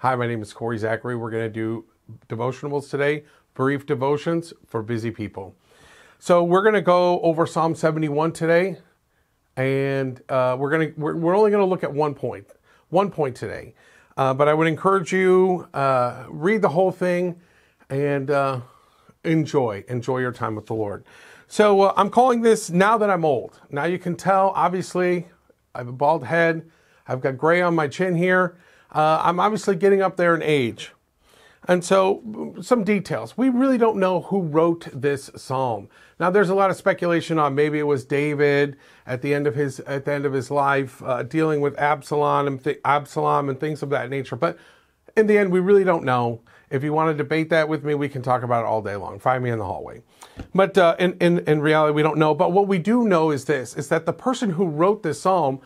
Hi, my name is Kory Zakeri. We're going to do devotionables today, brief devotions for busy people. We're going to go over Psalm 71 today, and we're only going to look at one point today. But I would encourage you read the whole thing and enjoy your time with the Lord. I'm calling this Now That I'm Old. Now you can tell, obviously, I have a bald head. I've got gray on my chin here. I'm obviously getting up there in age. And so some details. We really don't know who wrote this psalm. Now there's a lot of speculation on maybe it was David at the end of his life, dealing with Absalom and things of that nature. But in the end, we really don't know. If you want to debate that with me, we can talk about it all day long. Find me in the hallway. But in reality, we don't know. But what we do know is this, is that the person who wrote this psalm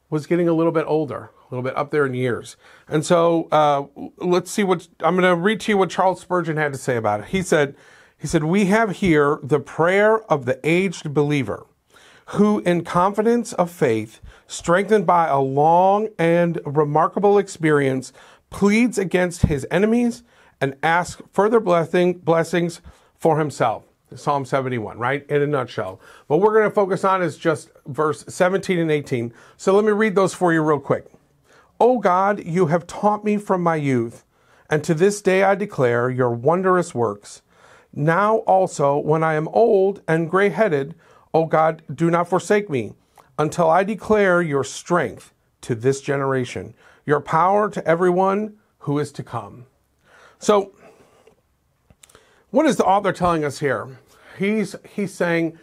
was getting a little bit older, a little bit up there in years. And so let's see I'm going to read to you what Charles Spurgeon had to say about it. He said, "We have here the prayer of the aged believer, who in confidence of faith, strengthened by a long and remarkable experience, pleads against his enemies and asks further blessings for himself." Psalm 71, right? In a nutshell. What we're going to focus on is just verse 17 and 18. So let me read those for you real quick. "O God, you have taught me from my youth, and to this day I declare your wondrous works. Now also, when I am old and gray-headed, O God, do not forsake me, until I declare your strength to this generation, your power to everyone who is to come." So, what is the author telling us here? He's saying,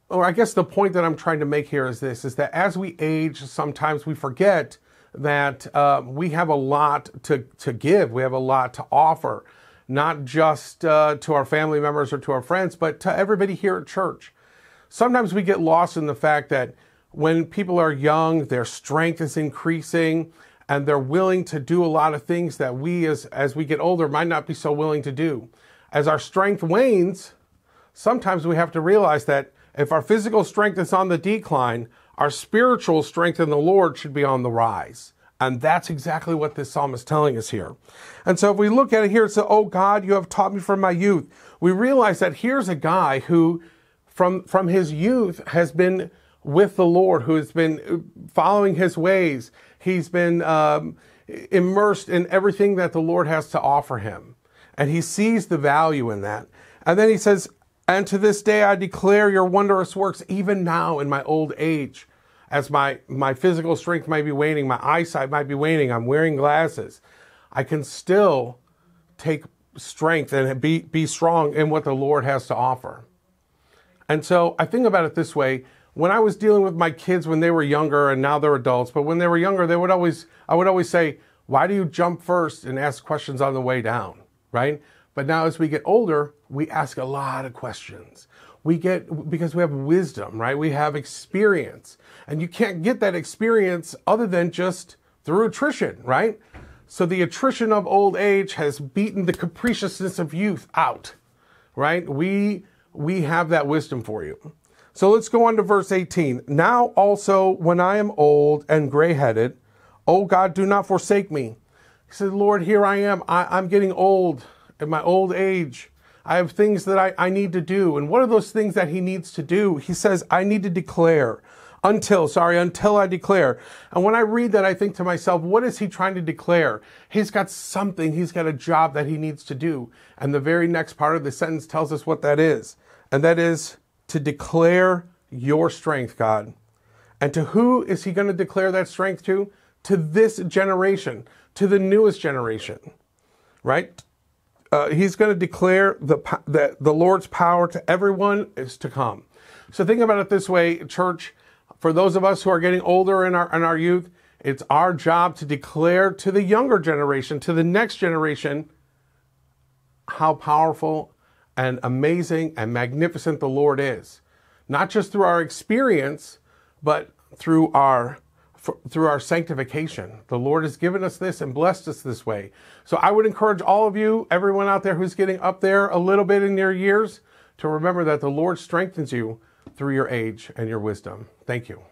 or I guess the point that I'm trying to make here is this, is that as we age, sometimes we forget that we have a lot to give. We have a lot to offer, not just to our family members or to our friends, but to everybody here at church. Sometimes we get lost in the fact that when people are young, their strength is increasing, and they're willing to do a lot of things that we, as we get older, might not be so willing to do. As our strength wanes, sometimes we have to realize that if our physical strength is on the decline, our spiritual strength in the Lord should be on the rise. And that's exactly what this psalm is telling us here. And so if we look at it here, it says, "Oh God, you have taught me from my youth." We realize that here's a guy who, from his youth, has been with the Lord, who has been following his ways. He's been immersed in everything that the Lord has to offer him. And he sees the value in that. And then he says, "And to this day I declare your wondrous works, even now in my old age." As my physical strength might be waning, my eyesight might be waning, I'm wearing glasses, I can still take strength and be strong in what the Lord has to offer. And so I think about it this way. When I was dealing with my kids when they were younger, and now they're adults, but when they were younger, I would always say, "Why do you jump first and ask questions on the way down?" Right? But now as we get older, we ask a lot of questions. Because we have wisdom, right? We have experience. And you can't get that experience other than just through attrition, right? So the attrition of old age has beaten the capriciousness of youth out, right? We have that wisdom for you. So let's go on to verse 18. "Now also, when I am old and gray-headed, O God, do not forsake me." He said, "Lord, here I am. I'm getting old in my old age. I have things that I need to do." And what are those things that he needs to do? He says, "I need to declare until I declare." And when I read that, I think to myself, what is he trying to declare? He's got a job that he needs to do. And the very next part of the sentence tells us what that is. And that is to declare your strength, God. And to who is he going to declare that strength to? To this generation, to the newest generation, right? He's going to declare that the Lord's power to everyone is to come. So think about it this way, church. For those of us who are getting older in our youth, it's our job to declare to the younger generation, to the next generation, how powerful and amazing and magnificent the Lord is. Not just through our experience, but through our sanctification. The Lord has given us this and blessed us this way. So I would encourage all of you, everyone out there who's getting up there a little bit in your years, to remember that the Lord strengthens you through your age and your wisdom. Thank you.